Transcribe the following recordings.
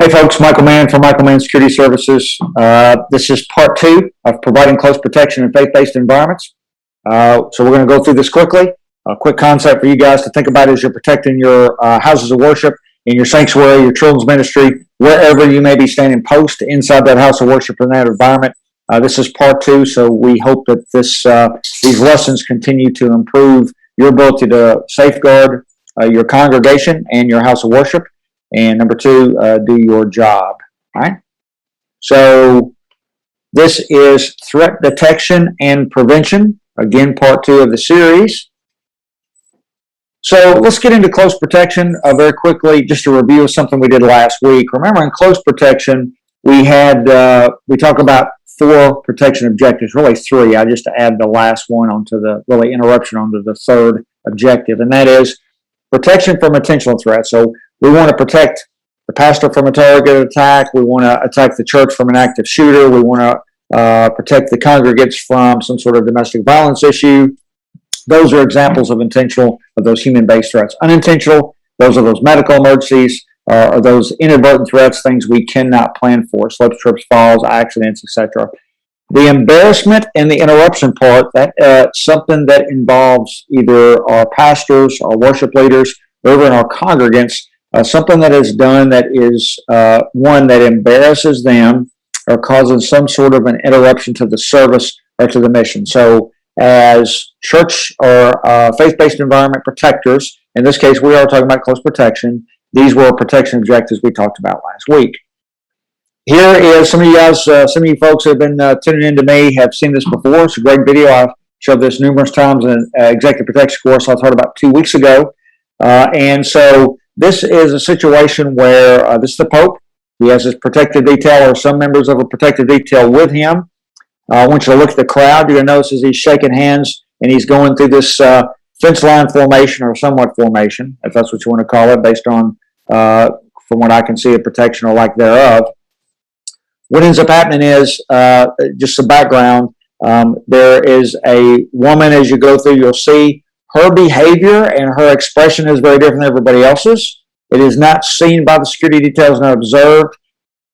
Hey folks, Michael Mann from Michael Mann Security Services. This is part 2 of providing close protection in faith-based environments. So we're going to go through this quickly. A quick concept for you guys to think about as you're protecting your houses of worship, in your sanctuary, your children's ministry, wherever you may be standing post inside that house of worship in that environment. This is part 2, so we hope that these lessons continue to improve your ability to safeguard your congregation and your house of worship. And number 2, do your job. All right. So this is threat detection and prevention. Again, part 2 of the series. So let's get into close protection very quickly. Just a review of something we did last week. Remember, in close protection, we talk about 4 protection objectives, really 3. I just add the last one onto the interruption onto the 3rd objective, and that is protection from intentional threats. So we want to protect the pastor from a targeted attack. We want to attack the church from an active shooter. We want to protect the congregants from some sort of domestic violence issue. Those are examples of intentional, of those human-based threats. Unintentional, those are those medical emergencies, or those inadvertent threats, things we cannot plan for, slips, trips, falls, accidents, etc. The embarrassment and the interruption part, that's something that involves either our pastors, our worship leaders, or even our congregants. Something that is done that is one that embarrasses them or causes some sort of an interruption to the service or to the mission. So as church or faith-based environment protectors, in this case we are talking about close protection, these were protection objectives we talked about last week. Here is some of you guys, some of you folks who have been tuning in to me have seen this before. It's a great video. I've showed this numerous times in an executive protection course I taught about 2 weeks ago. And so this is a situation where this is the Pope. He has his protective detail or some members of a protective detail with him. I want you to look at the crowd. You're going to notice as he's shaking hands and he's going through this fence line formation or somewhat formation, if that's what you want to call it, based on, from what I can see, a protection or lack thereof. What ends up happening is, just some background, there is a woman as you go through, you'll see her behavior and her expression is very different than everybody else's. It is not seen by the security details, not observed,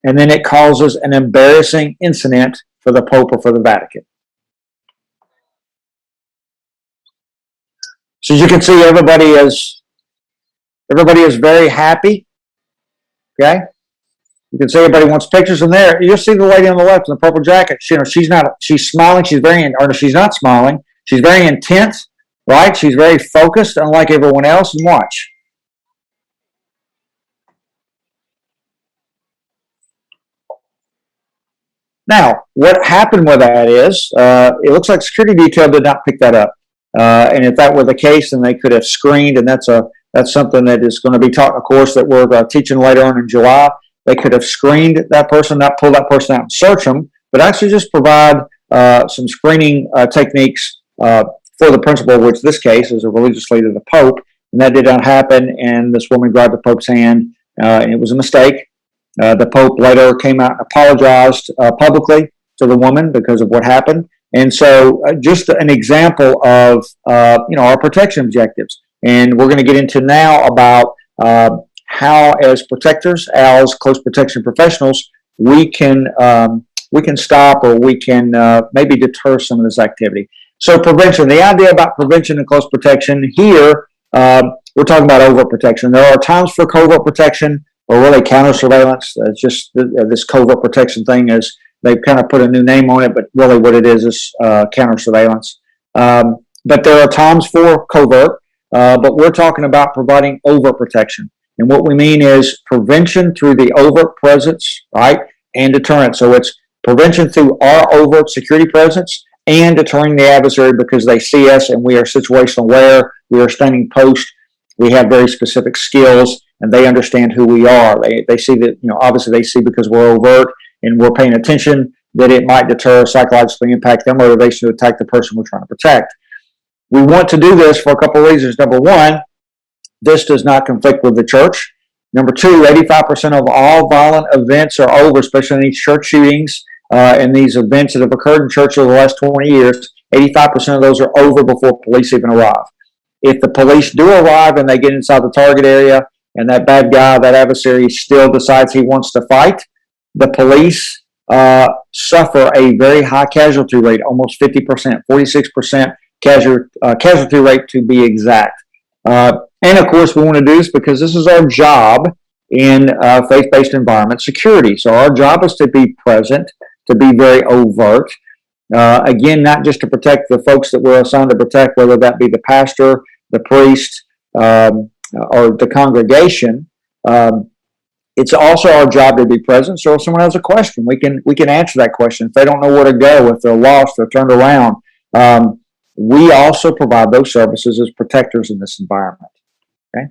and then it causes an embarrassing incident for the Pope or for the Vatican. So as you can see, everybody is very happy. Okay, you can see everybody wants pictures in there. You'll see the lady on the left in the purple jacket. She's smiling. She's not smiling. She's very intent. Right? She's very focused, unlike everyone else. And watch. Now, what happened with that is, it looks like security detail did not pick that up. And if that were the case, then they could have screened, and that's something that is going to be taught in a course that we're teaching later on in July. They could have screened that person, not pull that person out and search them, but actually just provide some screening techniques for the principal, which this case is a religious leader, the Pope, and that did not happen, and this woman grabbed the Pope's hand, and it was a mistake. The Pope later came out and apologized publicly to the woman because of what happened, and so just an example of our protection objectives, and we're going to get into now about how, as protectors, as close protection professionals, we can stop or we can maybe deter some of this activity. So prevention, the idea about prevention and close protection here, we're talking about overt protection. There are times for covert protection or really counter surveillance. It's just this covert protection thing is, they've kind of put a new name on it, but really what it is counter surveillance. But there are times for covert, but we're talking about providing overt protection. And what we mean is prevention through the overt presence, right, and deterrence. So it's prevention through our overt security presence and deterring the adversary because they see us and we are situational aware, we are standing post, we have very specific skills, and they understand who we are. They see that, obviously they see because we're overt and we're paying attention that it might deter or psychologically impact their motivation to attack the person we're trying to protect. We want to do this for a couple of reasons. Number one, this does not conflict with the church. Number two, 85% of all violent events are over, especially in these church shootings and these events that have occurred in church over the last 20 years. 85% of those are over before police even arrive. If the police do arrive and they get inside the target area and that bad guy, that adversary, still decides he wants to fight, the police suffer a very high casualty rate, almost 50%, 46% casualty rate to be exact. And of course, we want to do this because this is our job in faith-based environment security. So our job is to be present, to be very overt. Again, not just to protect the folks that we're assigned to protect, whether that be the pastor, the priest, or the congregation. It's also our job to be present. So if someone has a question, we can answer that question. If they don't know where to go, if they're lost, they're turned around, we also provide those services as protectors in this environment. Okay.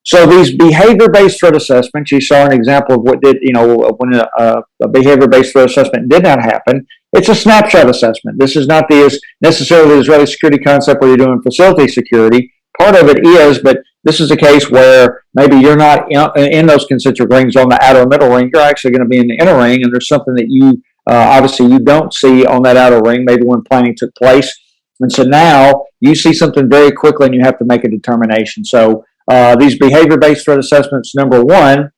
So these behavior-based threat assessments, you saw an example of what did, when a behavior-based threat assessment did not happen. It's a snapshot assessment. This is not necessarily the Israeli security concept where you're doing facility security. Part of it is, but this is a case where maybe you're not in those concentric rings on the outer middle ring. You're actually going to be in the inner ring, and there's something that you obviously you don't see on that outer ring, maybe when planning took place. And so now you see something very quickly, and you have to make a determination. So these behavior-based threat assessments, number one,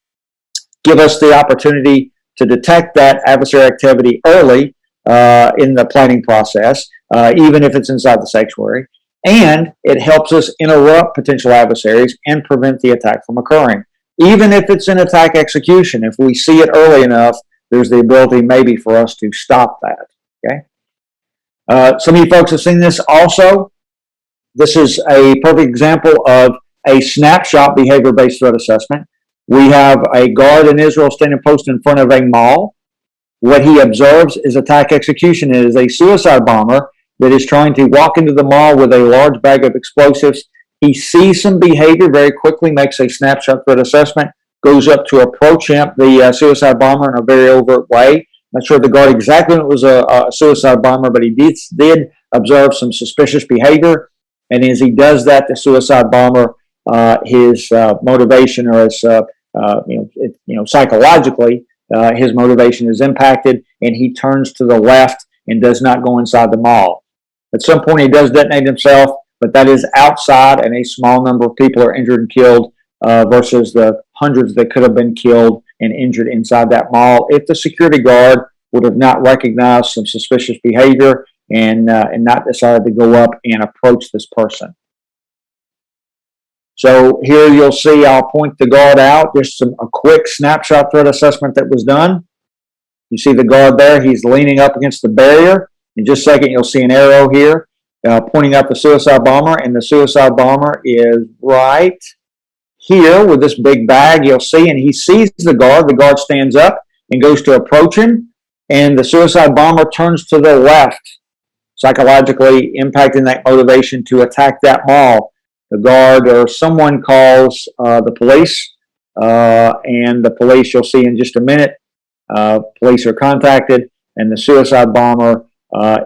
give us the opportunity to detect that adversary activity early in the planning process, even if it's inside the sanctuary. And it helps us interrupt potential adversaries and prevent the attack from occurring. Even if it's an attack execution, if we see it early enough, there's the ability maybe for us to stop that. Okay. Some of you folks have seen this also. This is a perfect example of a snapshot behavior-based threat assessment. We have a guard in Israel standing posted in front of a mall. What he observes is attack execution. It is a suicide bomber that is trying to walk into the mall with a large bag of explosives. He sees some behavior very quickly, makes a snapshot threat assessment, goes up to approach him, the suicide bomber, in a very overt way. Not sure the guard exactly when it was a suicide bomber, but he did observe some suspicious behavior. And as he does that, the suicide bomber, his motivation, or his psychologically, his motivation is impacted, and he turns to the left and does not go inside the mall. At some point, he does detonate himself, but that is outside, and a small number of people are injured and killed versus the hundreds that could have been killed and injured inside that mall if the security guard would have not recognized some suspicious behavior and not decided to go up and approach this person. So here you'll see, I'll point the guard out, just a quick snapshot threat assessment that was done. You see the guard there, he's leaning up against the barrier. In just a second, you'll see an arrow here pointing out the suicide bomber, and the suicide bomber is right here with this big bag, you'll see, and he sees the guard. The guard stands up and goes to approach him, and the suicide bomber turns to the left, psychologically impacting that motivation to attack that mall. The guard or someone calls the police, and the police, you'll see in just a minute, police are contacted, and the suicide bomber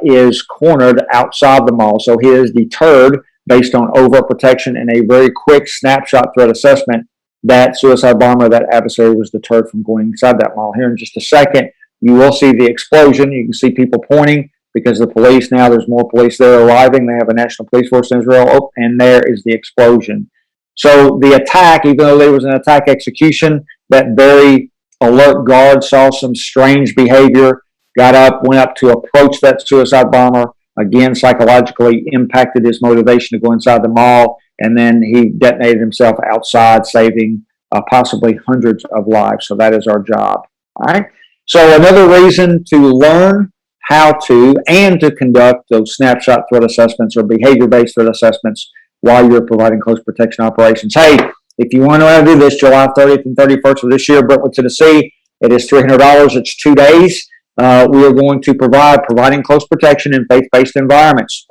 is cornered outside the mall. So he is deterred based on overt protection and a very quick snapshot threat assessment. That suicide bomber, that adversary, was deterred from going inside that mall. Here in just a second, you will see the explosion. You can see people pointing because the police, now there's more police there arriving. They have a national police force in Israel. Oh, and there is the explosion. So the attack, even though there was an attack execution, that very alert guard saw some strange behavior, got up, went up to approach that suicide bomber, again, psychologically impacted his motivation to go inside the mall, and then he detonated himself outside, saving possibly hundreds of lives. So that is our job. All right. So another reason to learn how to and to conduct those snapshot threat assessments or behavior-based threat assessments while you're providing close protection operations. Hey, if you want to know how to do this, July 30th and 31st of this year, Brentwood, Tennessee, it is $300. It's 2 days. We are going to providing close protection in faith-based environments.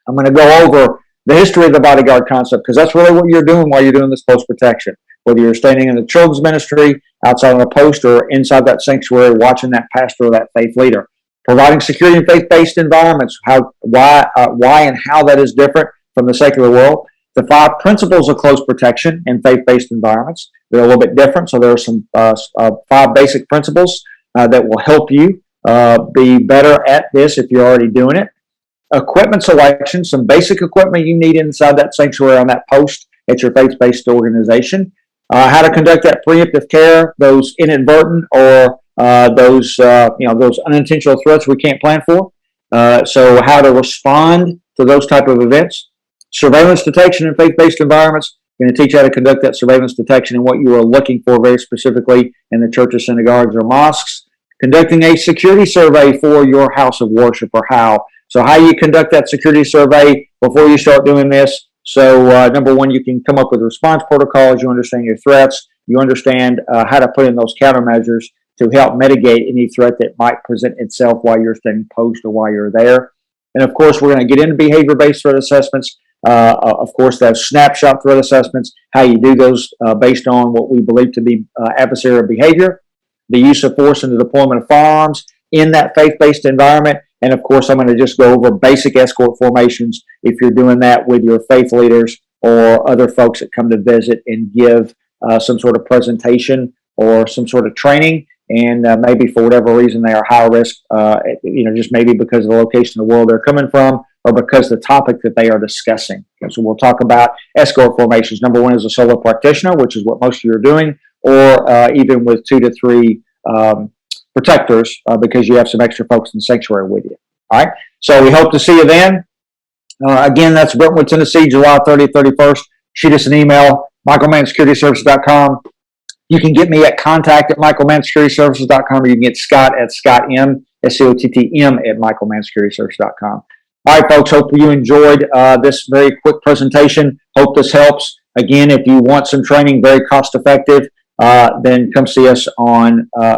I'm going to go over the history of the bodyguard concept because that's really what you're doing while you're doing this close protection. Whether you're standing in the children's ministry, outside on a post, or inside that sanctuary watching that pastor or that faith leader. Providing security in faith-based environments, why and how that is different from the secular world. The 5 principles of close protection in faith-based environments. They're a little bit different, so there are some 5 basic principles that will help you be better at this if you're already doing it. Equipment selection, some basic equipment you need inside that sanctuary on that post at your faith-based organization. how to conduct that preemptive care, those inadvertent or those unintentional threats we can't plan for. So how to respond to those type of events. Surveillance detection in faith-based environments. Going to teach how to conduct that surveillance detection and what you are looking for very specifically in the churches, synagogues, or mosques. Conducting a security survey for your house of worship or how. So how you conduct that security survey before you start doing this. So number one, you can come up with response protocols. You understand your threats. You understand how to put in those countermeasures to help mitigate any threat that might present itself while you're staying post or while you're there. And of course, we're going to get into behavior-based threat assessments. Of course, those snapshot threat assessments, how you do those based on what we believe to be adversarial behavior, the use of force and the deployment of firearms in that faith-based environment. And of course, I'm going to just go over basic escort formations if you're doing that with your faith leaders or other folks that come to visit and give some sort of presentation or some sort of training. And maybe for whatever reason they are high risk, just maybe because of the location of the world they're coming from, or because the topic that they are discussing. Okay, so we'll talk about escort formations. Number one is a solo practitioner, which is what most of you are doing, or even with 2 to 3 protectors because you have some extra folks in the sanctuary with you. All right, so we hope to see you then. Again, that's Brentwood, Tennessee, July 30th, 31st. Shoot us an email, michaelmannsecurityservices.com. You can get me at contact@michaelmannsecurityservices.com, or you can get Scott at ScottM, SCOTTM at michaelmannsecurityservices.com. All right, folks, hope you enjoyed this very quick presentation. Hope this helps. Again, if you want some training, very cost effective, then come see us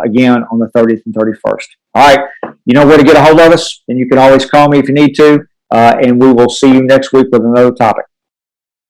again on the 30th and 31st. All right, you know where to get a hold of us, and you can always call me if you need to, and we will see you next week with another topic.